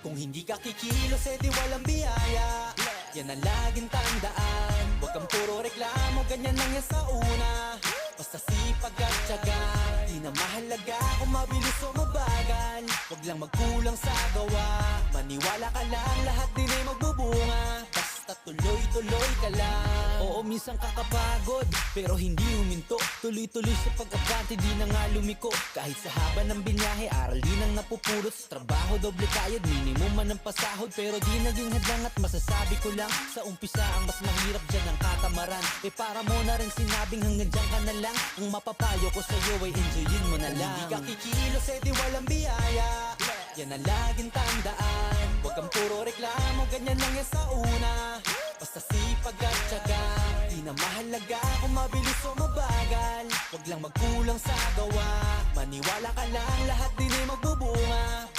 Kung hindi ka kikilos, edi walang biyaya. Yan ang laging tandaan. Huwag kang puro reklamo, ganyan lang yan sa una. Basta sipag at tiyaga, di na mahalaga kung mabilis o mabagal. Huwag lang magkulang sa gawa, maniwala ka lang, lahat din ay magbubunga. Basta tuloy-tuloy ka lang. Oo, minsan kakapagod, pero hindi huminto. Tuloy-tuloy sa pag-abante, di na nga lumiko. Kahit sa haba ng binyahe, aral din ang napupulot. Sa trabaho, doble kayod, minimum man ang pasahod. Pero di naging hadlang at masasabi ko lang, sa umpisa ang mas mahirap dyan ang katamaran. Para mo na rin sinabing hanggang dyan ka na lang. Ang mapapayo ko sa'yo ay enjoyin mo na lang. Hindi ka kikilos, edi walang biyaya. Yan ang laging tandaan. Huwag kang puro reklamo, ganyan lang yan sa una. Basta sipag at tiyaga, di na mahalaga kung mabilis o mabagal. Huwag lang magkulang sa gawa, maniwala ka lang, lahat din ay magbubunga.